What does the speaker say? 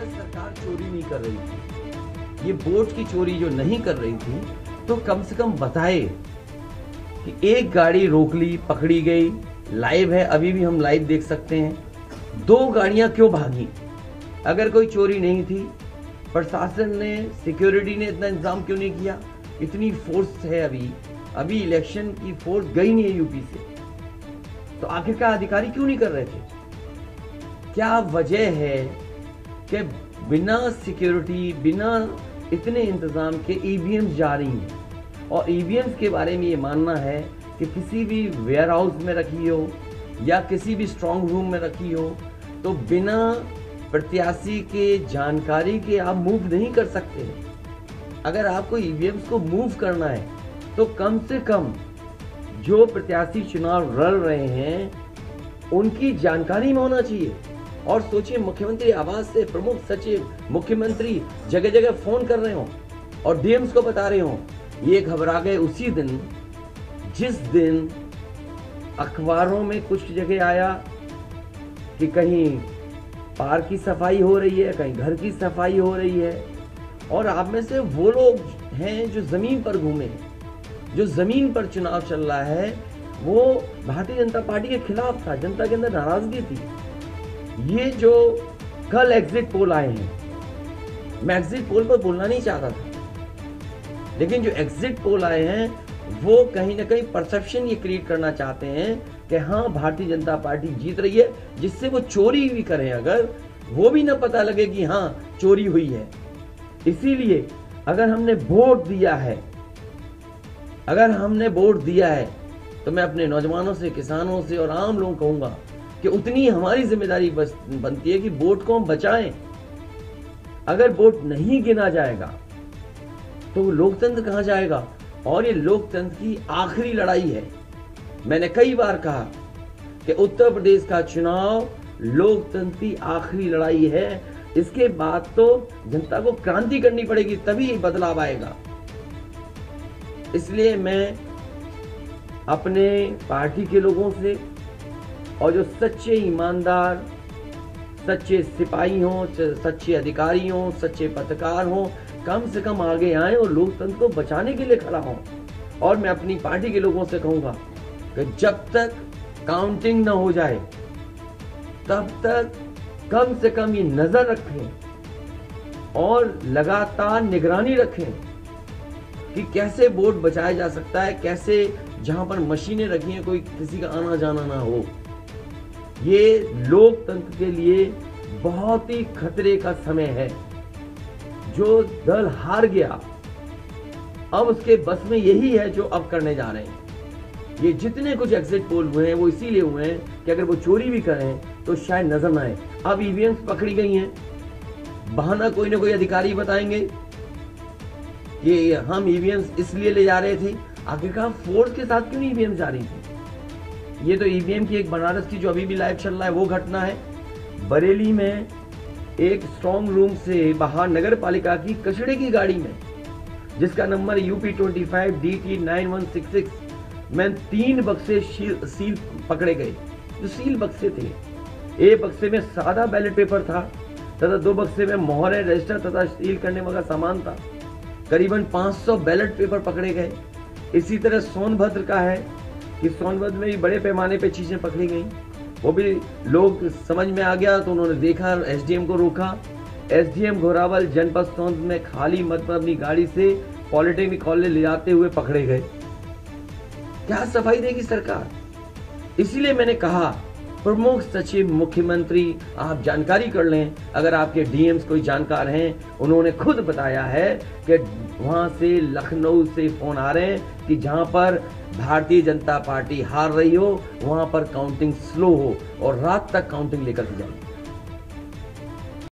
अगर सरकार चोरी नहीं कर रही थी, ये वोट की चोरी जो नहीं कर रही थी, तो कम से कम बताए कि एक गाड़ी रोक ली, पकड़ी गई, लाइव है, अभी भी हम लाइव देख सकते हैं। 2 गाड़ियां क्यों भागी? अगर कोई चोरी नहीं थी, प्रशासन ने, सिक्योरिटी ने इतना इंतजाम क्यों नहीं किया? इतनी फोर्स है, अभी इलेक्शन की फोर्स गई नहीं है यूपी से, तो आखिरकार अधिकारी क्यों नहीं कर रहे थे? क्या वजह है कि बिना सिक्योरिटी, बिना इतने इंतजाम के ईवीएम्स जा रही हैं? और ईवीएम्स के बारे में ये मानना है कि किसी भी वेयर हाउस में रखी हो या किसी भी स्ट्रांग रूम में रखी हो, तो बिना प्रत्याशी के जानकारी के आप मूव नहीं कर सकते। अगर आपको ईवीएम्स को मूव करना है तो कम से कम जो प्रत्याशी चुनाव लड़ रहे हैं उनकी जानकारी में होना चाहिए। और सोचिए, मुख्यमंत्री आवास से प्रमुख सचिव, मुख्यमंत्री जगह जगह फोन कर रहे हो और डीएम्स को बता रहे हो। ये घबरा गए उसी दिन जिस दिन अखबारों में कुछ जगह आया कि कहीं पार्क की सफाई हो रही है, कहीं घर की सफाई हो रही है। और आप में से वो लोग हैं जो जमीन पर घूमे, जो जमीन पर चुनाव चल रहा है, वो भारतीय जनता पार्टी के खिलाफ था, जनता के अंदर नाराजगी थी। ये जो कल एग्जिट पोल आए हैं, मैं एग्जिट पोल पर बोलना नहीं चाहता था, लेकिन जो एग्जिट पोल आए हैं वो कहीं ना कहीं परसेप्शन ये क्रिएट करना चाहते हैं कि हाँ, भारतीय जनता पार्टी जीत रही है, जिससे वो चोरी भी करें, अगर वो भी ना पता लगे कि हाँ चोरी हुई है। इसीलिए अगर हमने वोट दिया है, तो मैं अपने नौजवानों से, किसानों से और आम लोगों को कहूंगा कि उतनी हमारी जिम्मेदारी बनती है कि वोट को हम बचाएं। अगर वोट नहीं गिना जाएगा तो लोकतंत्र कहां जाएगा? और ये लोकतंत्र की आखिरी लड़ाई है। मैंने कई बार कहा कि उत्तर प्रदेश का चुनाव लोकतंत्र की आखिरी लड़ाई है। इसके बाद तो जनता को क्रांति करनी पड़ेगी, तभी बदलाव आएगा। इसलिए मैं अपने पार्टी के लोगों से और जो सच्चे ईमानदार, सच्चे सिपाही हों, सच्चे अधिकारी हों, सच्चे पत्रकार हों, कम से कम आगे आए और लोकतंत्र को बचाने के लिए खड़ा हों। और मैं अपनी पार्टी के लोगों से कहूंगा कि जब तक काउंटिंग ना हो जाए तब तक कम से कम ये नजर रखें और लगातार निगरानी रखें कि कैसे वोट बचाया जा सकता है, कैसे जहां पर मशीनें रखी हैं कोई किसी का आना जाना ना हो। ये लोकतंत्र के लिए बहुत ही खतरे का समय है। जो दल हार गया, अब उसके बस में यही है जो अब करने जा रहे हैं। ये जितने कुछ एग्जिट पोल हुए हैं वो इसीलिए हुए हैं कि अगर वो चोरी भी करें तो शायद नजर ना आए। अब ईवीएम्स पकड़ी गई हैं, बहाना कोई ना कोई अधिकारी बताएंगे कि हम ईवीएम्स इसलिए ले जा रहे थे। आखिरकार फोर्स के साथ क्यों नहीं ईवीएम जा रही थी? ये तो ईवीएम की एक बनारस की जो अभी भी लाइव चल रहा है वो घटना है। बरेली में एक स्ट्रॉन्ग रूम से बाहर नगर पालिका की कचड़े की गाड़ी में, जिसका नंबर UP 25 DT 9166 में 3 बक्से सील पकड़े गए। जो सील बक्से थे, एक बक्से में सादा बैलेट पेपर था तथा 2 बक्से में मोहरें, रजिस्टर तथा सील करने वाला सामान था। करीबन 500 बैलेट पेपर पकड़े गए। इसी तरह सोनभद्र का है कि सोनभद्र में भी बड़े पैमाने पे चीजें पकड़ी गई। वो भी लोग समझ में आ गया तो उन्होंने देखा, SDM को रोका। SDM घोरावल जनपद सोनभद्र में खाली मत पर अपनी गाड़ी से पॉलिटेक्निक कॉलेज ले जाते हुए पकड़े गए। क्या सफाई देगी सरकार? इसीलिए मैंने कहा, प्रमुख सचिव, मुख्यमंत्री, आप जानकारी कर लें। अगर आपके DMs कोई जानकार हैं, उन्होंने खुद बताया है कि वहां से, लखनऊ से फोन आ रहे हैं कि जहां पर भारतीय जनता पार्टी हार रही हो वहां पर काउंटिंग स्लो हो और रात तक काउंटिंग लेकर के जाए।